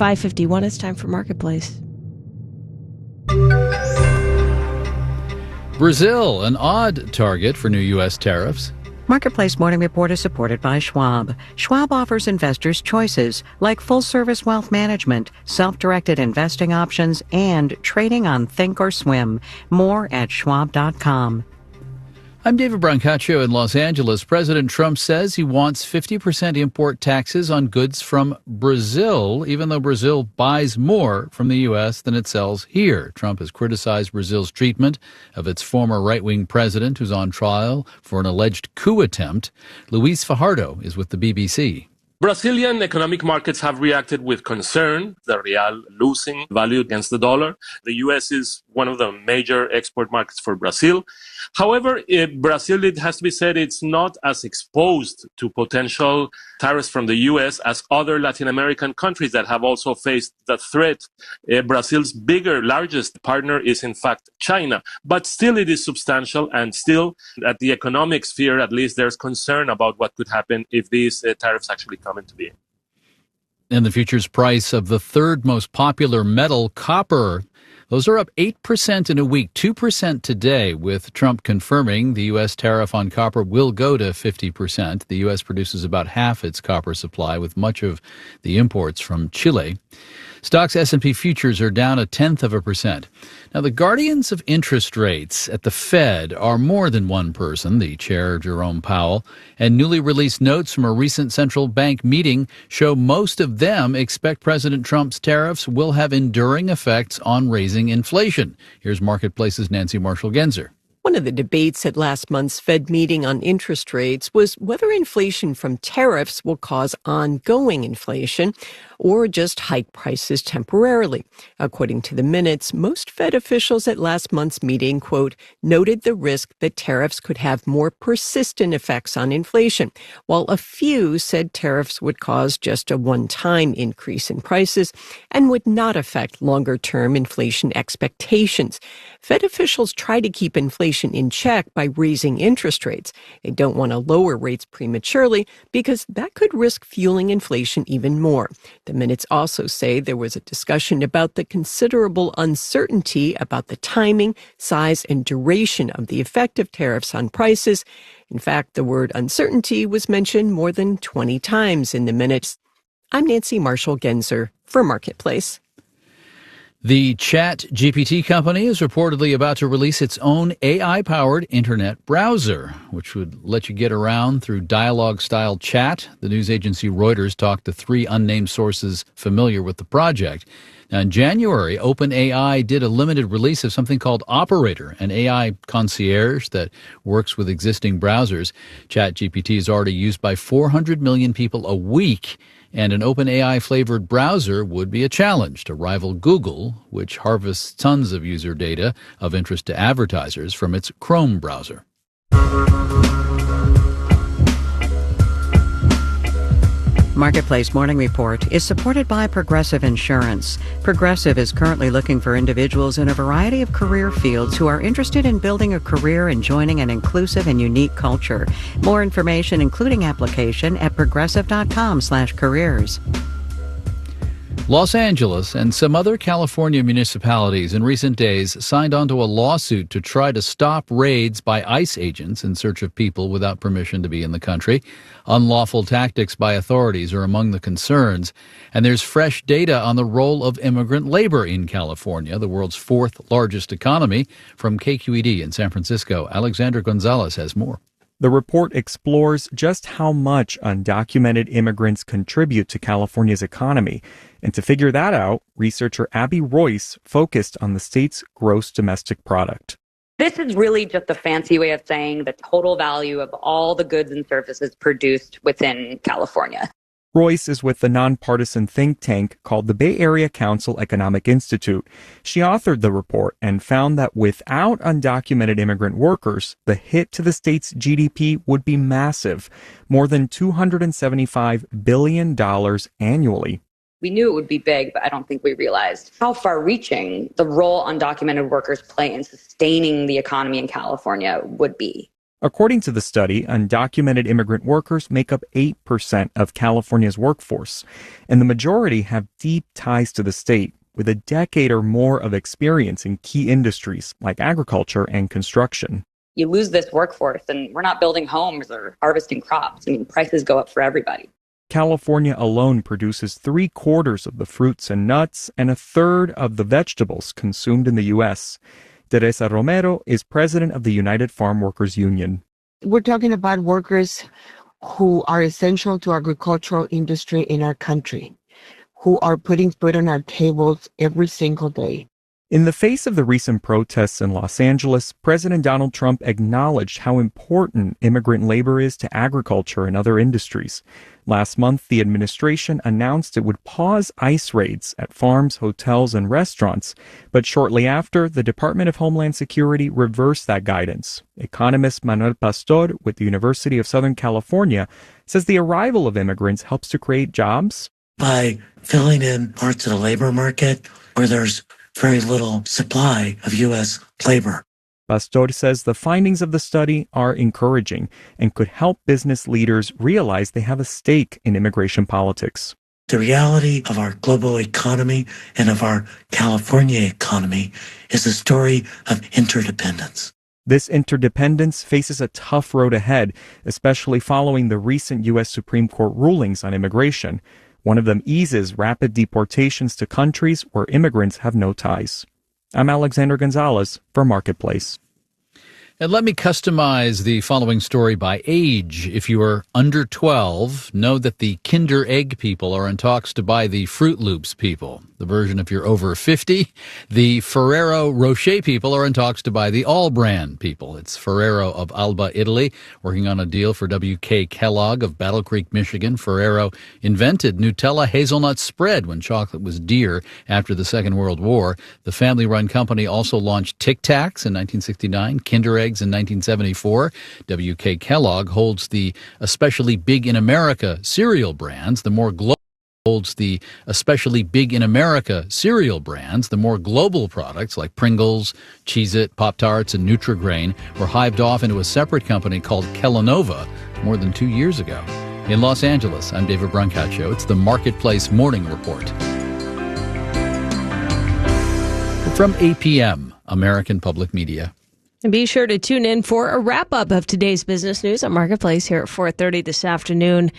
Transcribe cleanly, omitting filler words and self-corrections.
5:51, it's time for Marketplace. Brazil, an odd target for new U.S. tariffs. Marketplace Morning Report is supported by Schwab. Schwab offers investors choices like full-service wealth management, self-directed investing options, and trading on Thinkorswim. More at schwab.com. I'm David Brancaccio in Los Angeles. President Trump says he wants 50% import taxes on goods from Brazil, even though Brazil buys more from the U.S. than it sells here. Trump has criticized Brazil's treatment of its former right-wing president, who's on trial for an alleged coup attempt. Luis Fajardo is with the BBC. Brazilian economic markets have reacted with concern, the real losing value against the dollar. The U.S. is one of the major export markets for Brazil. However, Brazil, it has to be said, it's not as exposed to potential tariffs from the U.S. as other Latin American countries that have also faced the threat. Brazil's largest partner is, in fact, China. But still, it is substantial, and still, at the economic sphere, at least, there's concern about what could happen if these tariffs actually come into being. And the futures price of the third most popular metal, copper, those are up 8% in a week, 2% today, with Trump confirming the U.S. tariff on copper will go to 50%. The U.S. produces about half its copper supply, with much of the imports from Chile. Stocks S&P futures are down 0.1%. Now, the guardians of interest rates at the Fed are more than one person, the chair, Jerome Powell, and newly released notes from a recent central bank meeting show most of them expect President Trump's tariffs will have enduring effects on raising inflation. Here's Marketplace's Nancy Marshall-Genzer. One of the debates at last month's Fed meeting on interest rates was whether inflation from tariffs will cause ongoing inflation or just hike prices temporarily. According to the minutes, most Fed officials at last month's meeting, quote, noted the risk that tariffs could have more persistent effects on inflation, while a few said tariffs would cause just a one-time increase in prices and would not affect longer-term inflation expectations. Fed officials try to keep inflation in check by raising interest rates. They don't want to lower rates prematurely because that could risk fueling inflation even more. The minutes also say there was a discussion about the considerable uncertainty about the timing, size, and duration of the effect of tariffs on prices. In fact, the word uncertainty was mentioned more than 20 times in the minutes. I'm Nancy Marshall-Genzer for Marketplace. The ChatGPT company is reportedly about to release its own AI-powered internet browser, which would let you get around through dialogue-style chat. The news agency Reuters talked to 3 unnamed sources familiar with the project. Now, in January, OpenAI did a limited release of something called Operator, an AI concierge that works with existing browsers. ChatGPT is already used by 400 million people a week, and an OpenAI-flavored browser would be a challenge to rival Google, which harvests tons of user data of interest to advertisers from its Chrome browser. Marketplace Morning Report is supported by Progressive Insurance. Progressive is currently looking for individuals in a variety of career fields who are interested in building a career and joining an inclusive and unique culture. More information, including application, at progressive.com/careers. Los Angeles and some other California municipalities in recent days signed onto a lawsuit to try to stop raids by ICE agents in search of people without permission to be in the country. Unlawful tactics by authorities are among the concerns, and there's fresh data on the role of immigrant labor in California, the world's 4th largest economy. From KQED in San Francisco, Alexander Gonzalez has more. The report explores just how much undocumented immigrants contribute to California's economy. And to figure that out, researcher Abby Royce focused on the state's gross domestic product. This is really just a fancy way of saying the total value of all the goods and services produced within California. Royce is with the nonpartisan think tank called the Bay Area Council Economic Institute. She authored the report and found that without undocumented immigrant workers, the hit to the state's GDP would be massive, more than $275 billion annually. We knew it would be big, but I don't think we realized how far-reaching the role undocumented workers play in sustaining the economy in California would be. According to the study, undocumented immigrant workers make up 8% of California's workforce, and the majority have deep ties to the state, with a decade or more of experience in key industries like agriculture and construction. You lose this workforce, and we're not building homes or harvesting crops. I mean, prices go up for everybody. California alone produces 3/4 of the fruits and nuts and 1/3 of the vegetables consumed in the U.S. Teresa Romero is president of the United Farm Workers Union. We're talking about workers who are essential to agricultural industry in our country, who are putting food on our tables every single day. In the face of the recent protests in Los Angeles, President Donald Trump acknowledged how important immigrant labor is to agriculture and other industries. Last month, the administration announced it would pause ICE raids at farms, hotels, and restaurants. But shortly after, the Department of Homeland Security reversed that guidance. Economist Manuel Pastor with the University of Southern California says the arrival of immigrants helps to create jobs by filling in parts of the labor market where there's very little supply of U.S. labor. Pastor says the findings of the study are encouraging and could help business leaders realize they have a stake in immigration politics. The reality of our global economy and of our California economy is a story of interdependence. This interdependence faces a tough road ahead, especially following the recent U.S. Supreme Court rulings on immigration. One of them eases rapid deportations to countries where immigrants have no ties. I'm Alexander Gonzalez for Marketplace. And let me customize the following story by age. If you are under 12, know that the Kinder Egg people are in talks to buy the Fruit Loops people. The version if you're over 50, the Ferrero Rocher people are in talks to buy the All-Brand people. It's Ferrero of Alba, Italy, working on a deal for W.K. Kellogg of Battle Creek, Michigan. Ferrero invented Nutella hazelnut spread when chocolate was dear after the Second World War. The family-run company also launched Tic Tacs in 1969, Kinder Eggs in 1974. W.K. Kellogg holds the Especially Big in America cereal brands. The more global products like Pringles, Cheez-It, Pop-Tarts, and Nutri-Grain were hived off into a separate company called Kellanova more than 2 years ago. In Los Angeles, I'm David Brancaccio. It's the Marketplace Morning Report. From APM, American Public Media. And be sure to tune in for a wrap-up of today's business news on Marketplace here at 4:30 this afternoon.